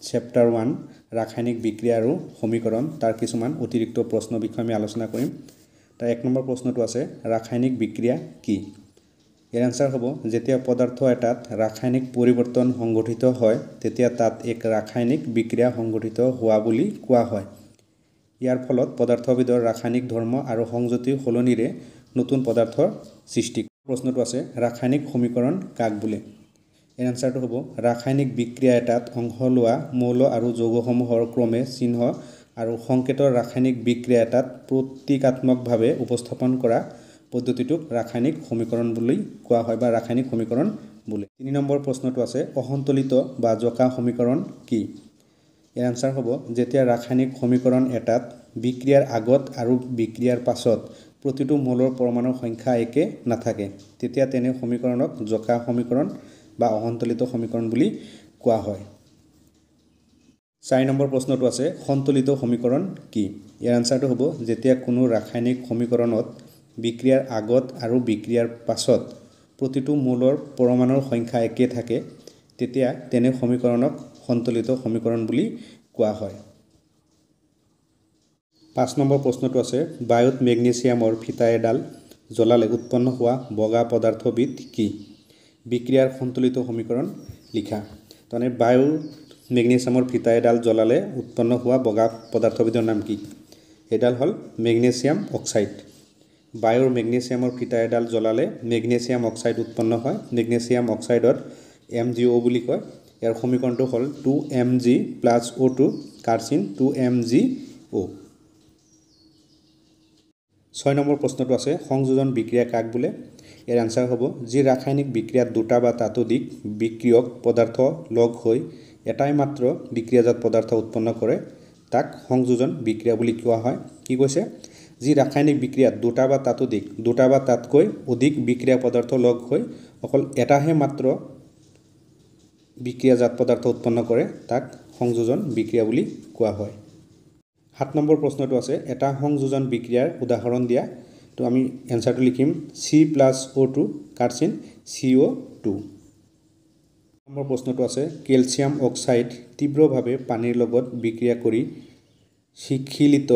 Chapter 1 ৰাসায়নিক বিক্ৰিয়া আৰু সমীকৰণ তাৰ কিছুমান অতিৰিক্ত প্ৰশ্ন বিষয় আমি আলোচনা কৰিম। তাৰ 1 নম্বৰ প্ৰশ্নটো আছে ৰাসায়নিক বিক্ৰিয়া কি? ইয়াৰ আনসাৰ হ'ব যেতিয়া পদাৰ্থ এটাত ৰাসায়নিক পৰিৱৰ্তন সংঘটিত হয় তেতিয়া তাত এক ৰাসায়নিক বিক্ৰিয়া সংঘটিত হোৱা বুলি কোৱা হয়। ইয়াৰ ফলত পদাৰ্থবিধৰ ৰাসায়নিক ধৰ্ম আৰু সংযুতি সলনিৰে নতুন পদাৰ্থৰ সৃষ্টি। প্ৰশ্নটো আছে ৰাসায়নিক সমীকৰণ কাক বোলে? ইয়াৰ আনসাৰটো হ'ব ৰাসায়নিক বিক্ৰিয়া এটাত অংশ লোৱা মৌল আৰু যৌগসমূহৰ ক্ৰমে চিহ্ন আৰু সংকেতৰ ৰাসায়নিক বিক্ৰিয়া এটাত প্ৰতীকাত্মকভাৱে উপস্থাপন কৰা পদ্ধতিটোক ৰাসায়নিক সমীকৰণ বুলি কোৱা হয় বা ৰাসায়নিক সমীকৰণ বোলে। 3 নম্বৰ প্ৰশ্নটো আছে অসন্তুলিত বা জোকা সমীকৰণ কি? ইয়াৰ আনসাৰ হ'ব যেতিয়া ৰাসায়নিক সমীকৰণ এটাত বিক্ৰিয়াৰ আগত আৰু বিক্ৰিয়াৰ পাছত প্ৰতিটো মৌলৰ পৰমাণুৰ সংখ্যা একে নাথাকে তেতিয়া তেনে সমীকৰণক জোকা সমীকৰণ বা অসন্তুলিত সমীকৰণ বুলি কোৱা হয়। 4 নম্বৰ প্ৰশ্নটো আছে সন্তুলিত সমীকৰণ কি? ইয়াৰ আনসাৰটো হ'ব যেতিয়া কোনো ৰাসায়নিক সমীকৰণত বিক্ৰিয়াৰ আগত আৰু বিক্ৰিয়াৰ পাছত প্ৰতিটো মৌলৰ পৰমাণুৰ সংখ্যা একে থাকে তেতিয়া তেনে সমীকৰণক সন্তুলিত সমীকৰণ বুলি কোৱা হয়। 5 নম্বৰ প্ৰশ্নটো আছে বায়ুত মেগনেছিয়ামৰ ফিতা এডাল জ্বলালে উৎপন্ন হোৱা বগা পদাৰ্থবিধ কি? বিক্ৰিয়াৰ সন্তুলিত সমীকৰণ লিখা। তাৰমানে বায়ুৰ মেগনেছিয়ামৰ ফিতা এডাল জ্বলালে উৎপন্ন হোৱা বগা পদাৰ্থবিধৰ নাম কি? এডাল হ'ল মেগনেছিয়াম অক্সাইড। বায়ুৰ মেগনেছিয়ামৰ ফিতা এডাল জ্বলালে মেগনেছিয়াম অক্সাইড উৎপন্ন হয়। মেগনেছিয়াম অক্সাইডত MgO বুলি কয়। ইয়াৰ সমীকৰণটো হ'ল 2Mg + O2 কাৰ্চিন 2MgO। 6 নম্বৰ প্ৰশ্নটো আছে সংযোজন বিক্ৰিয়া কাক বোলে? ইয়াৰ আনসাৰ হ'ব যি ৰাসায়নিক বিক্ৰিয়াত দুটা বা ততোধিক বিক্ৰিয়ক পদাৰ্থ লগ হৈ এটাই মাত্ৰ বিক্ৰিয়াজাত পদাৰ্থ উৎপন্ন কৰে তাক সংযোজন বিক্ৰিয়া বুলি কোৱা হয়। কি কৈছে? যি ৰাসায়নিক বিক্ৰিয়াত দুটা বা তাতকৈ অধিক বিক্ৰিয়া পদাৰ্থ লগ হৈ অকল এটাহে মাত্ৰ বিক্ৰিয়াজাত পদাৰ্থ উৎপন্ন কৰে তাক সংযোজন বিক্ৰিয়া বুলি কোৱা হয়। 7 নম্বৰ প্ৰশ্নটো আছে এটা সংযোজন বিক্ৰিয়াৰ উদাহৰণ দিয়া। তো আমি এনসাৰটো লিখিম C+O2 কাৰ্চিন CO2। নম্বৰ প্ৰশ্নটো আছে কেলছিয়াম অক্সাইড তীব্ৰভাৱে পানীৰ লগত বিক্ৰিয়া কৰি শিথিলিত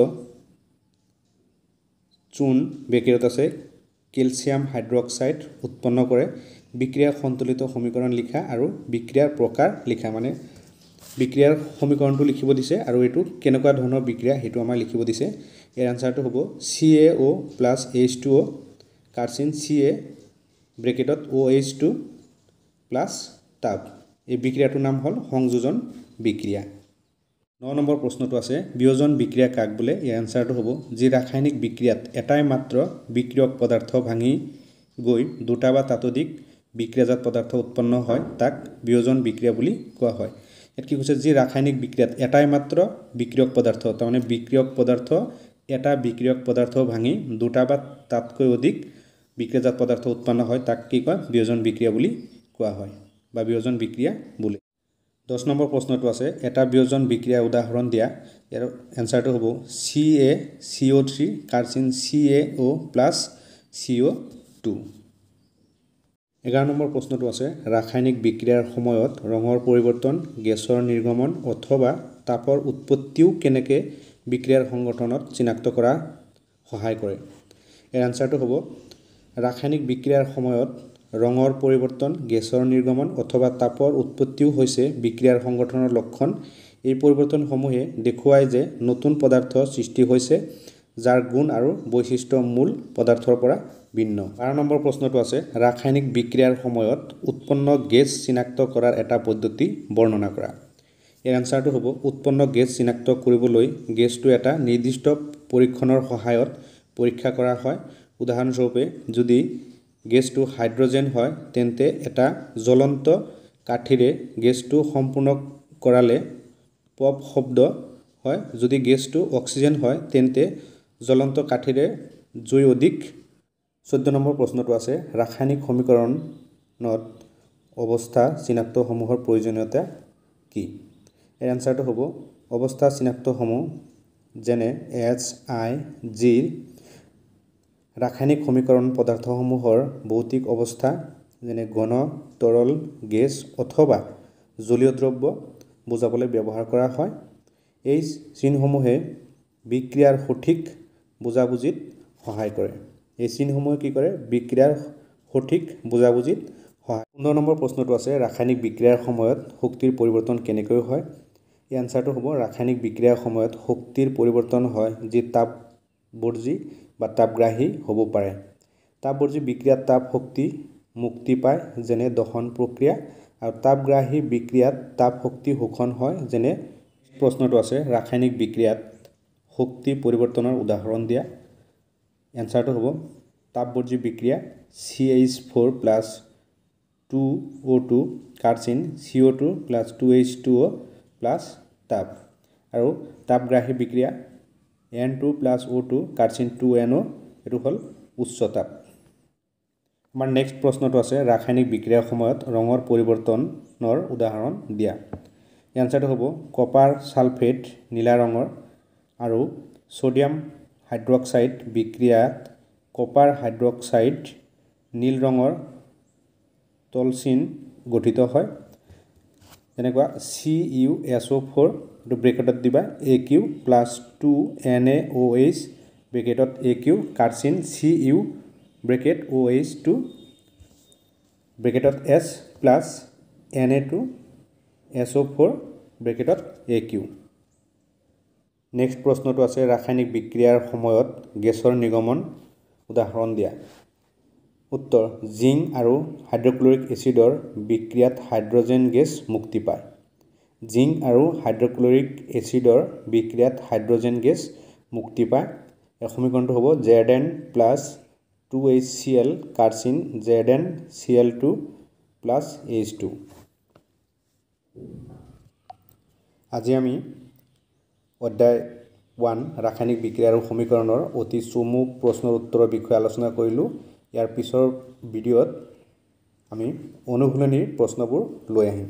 চূন ব্ৰেকেটত আছে কেলছিয়াম হাইড্ৰক্সাইড উৎপন্ন কৰে। বিক্ৰিয়াৰ সন্তুলিত সমীকৰণ লিখা আৰু বিক্ৰিয়াৰ প্ৰকাৰ লিখা। মানে বিক্ৰিয়াৰ সমীকৰণটো লিখিব দিছে আৰু এইটো কেনেকুৱা ধৰণৰ বিক্ৰিয়া সেইটো আমাৰ লিখিব দিছে। ইয়াৰ আনসাৰটো হ'ব CaO + H2O কাৰ্চিন Ca ব্ৰেকেটত OH2 plus তাপ। এই বিক্ৰিয়াটোৰ নাম হ'ল সংযোজন বিক্ৰিয়া। 9 নম্বৰ প্ৰশ্নটো আছে বিয়োজন বিক্ৰিয়া কাক বোলে? ইয়াৰ আনসাৰটো হ'ব যি ৰাসায়নিক বিক্ৰিয়াত এটাই মাত্ৰ বিক্ৰিয়ক পদাৰ্থ ভাঙি গৈ দুটা বা ততোধিক বিক্ৰিয়াজাত পদাৰ্থ উৎপন্ন হয় তাক বিয়োজন বিক্ৰিয়া বুলি কোৱা হয়। ইয়াত কি কৈছে যি ৰাসায়নিক বিক্ৰিয়াত এটাই মাত্ৰ বিক্ৰিয়ক পদাৰ্থ তাৰমানে বিক্ৰিয়ক পদাৰ্থ এটা বিক্ৰিয়ক পদাৰ্থ ভাঙি দুটা বা তাতকৈ অধিক বিক্ৰিয়াজাত পদাৰ্থ উৎপন্ন হয় তাক কি কয়? বিয়োজন বিক্ৰিয়া বুলি কোৱা হয় বা বিয়োজন বিক্ৰিয়া বোলে। 10 নম্বৰ প্ৰশ্নটো আছে এটা বিয়োজন বিক্ৰিয়াৰ উদাহৰণ দিয়া। ইয়াৰ এনসাৰটো হ'ব CaCO3 কাৰ্চিন CaO + CO2। 11 নম্বৰ প্ৰশ্নটো আছে ৰাসায়নিক বিক্ৰিয়াৰ সময়ত ৰঙৰ পৰিৱৰ্তন গেছৰ নিৰ্গমন অথবা তাপৰ উৎপত্তিও কেনেকৈ বিক্ৰিয়াৰ সংগঠনত চিনাক্ত কৰা সহায় কৰে? ইয়াৰ আনসাৰটো হ'ব ৰাসায়নিক বিক্ৰিয়াৰ সময়ত ৰঙৰ পৰিৱৰ্তন গেছৰ নিৰ্গমন অথবা তাপৰ উৎপত্তিও হৈছে বিক্ৰিয়াৰ সংগঠনৰ লক্ষণ। এই পৰিৱৰ্তনসমূহে দেখুৱায় যে নতুন পদাৰ্থ সৃষ্টি হৈছে যাৰ গুণ আৰু বৈশিষ্ট্য মূল পদাৰ্থৰ পৰা ভিন্ন। 12 নম্বৰ প্ৰশ্নটো আছে ৰাসায়নিক বিক্ৰিয়াৰ সময়ত উৎপন্ন গেছ চিনাক্ত কৰাৰ এটা পদ্ধতি বৰ্ণনা কৰা। ইয়াৰ আনসাৰটো হ'ব উৎপন্ন গেছ চিনাক্ত কৰিবলৈ গেছটো এটা নিৰ্দিষ্ট পৰীক্ষণৰ সহায়ত পৰীক্ষা কৰা হয়। উদাহৰণস্বৰূপে যদি গেছটো হাইড্ৰজেন হয় তেন্তে এটা জ্বলন্ত কাঠিৰে গেছটো সম্পূৰ্ণ কৰালে পপ শব্দ হয়। যদি গেছটো অক্সিজেন হয় তেন্তে জ্বলন্ত কাঠিৰে জুই অধিক। 14 নম্বৰ প্ৰশ্নটো আছে ৰাসায়নিক সমীকৰণত অৱস্থা চিনাক্তসমূহৰ প্ৰয়োজনীয়তা কি? ইয়াৰ আনসাৰটো হ'ব অৱস্থা চিনাক্তসমূহ যেনে HIG ৰাসায়নিক সমীকৰণ পদাৰ্থসমূহৰ ভৌতিক অৱস্থা যেনে ঘন তৰল গেছ অথবা জলীয় দ্ৰব্য বুজাবলৈ ব্যৱহাৰ কৰা হয় এই চিনসমূহে বিক্ৰিয়াৰ সঠিক বুজাবুজিত সহায় কৰে এই চিনসমূহে কি কৰে বিক্ৰিয়াৰ সঠিক বুজাবুজিত সহায় 15 নম্বৰ প্ৰশ্নটো আছে ৰাসায়নিক বিক্ৰিয়াৰ সময়ত শক্তিৰ পৰিৱৰ্তন কেনেকৈ হয় এই আনসাৰটো হ'ব ৰাসায়নিক বিক্ৰিয়াৰ সময়ত শক্তিৰ পৰিৱৰ্তন হয় যি তাপবৰ্জী বা তাপগ্ৰাহী হ'ব পাৰে তাপবৰ্জী বিক্ৰিয়াত তাপ শক্তি মুক্তি পায় যেনে দহন প্ৰক্ৰিয়া আৰু তাপগ্ৰাহী বিক্ৰিয়াত তাপ শক্তি শোষণ হয় যেনে প্ৰশ্নটো আছে ৰাসায়নিক বিক্ৰিয়াত শক্তি পৰিৱৰ্তনৰ উদাহৰণ দিয়া এনসাৰটো হ'ব তাপবৰ্জী বিক্ৰিয়া CH4 + 2O2 কাৰ্চিন CO2 + 2H2O + তাপ আৰু তাপগ্ৰাহী বিক্ৰিয়া N2 + O2 কাৰ্চিন 2NO এটো হল উচ্চ তাপ আমাৰ নেক্সট প্ৰশ্নটো আছে ৰাসায়নিক বিক্ৰিয়াৰ সময়ত ৰঙৰ পৰিৱৰ্তনৰ উদাহৰণ দিয়া এনসাৰটো হ'ব কপাৰ সালফেট নীলা ৰঙৰ আৰু সোডিয়াম হাইড্ৰক্সাইড বিক্ৰিয়াত কপাৰ হাইড্ৰক্সাইড নীল ৰঙৰ তলচিন গঠিত হয় যেনেকুৱা CuSO4 এটো ব্ৰেকেটত দিবা Aq + 2NaOH ব্ৰেকেটত Aq কাৰ্চিন Cu bracket OH2 ব্ৰেকেটত S + Na2SO4 ব্ৰেকেটত Aq next প্ৰশ্নটো আছে ৰাসায়নিক বিক্ৰিয়াৰ সময়ত গেছৰ নিৰ্গমন উদাহৰণ দিয়া উত্তৰ জিংক আৰু হাইড্ৰক্লোৰিক এচিডৰ বিক্ৰিয়াত হাইড্ৰজেন গেছ মুক্তি পায় জিংক আৰু হাইড্ৰক্লোৰিক এচিডৰ বিক্ৰিয়াত হাইড্ৰজেন গেছ মুক্তি পায় এই সমীকৰণটো হ'ব Zn + 2HCl কাৰ্চিন ZnCl2 + H2 আজি আমি অধ্যায় 1 ৰাসায়নিক বিক্ৰিয়া আৰু সমীকৰণৰ অতি চমু প্ৰশ্নৰ উত্তৰৰ বিষয়ে আলোচনা কৰিলো ইয়াৰ পিছৰ ভিডিঅ'ত আমি অনুশীলনীৰ প্ৰশ্নবোৰ লৈ আহিম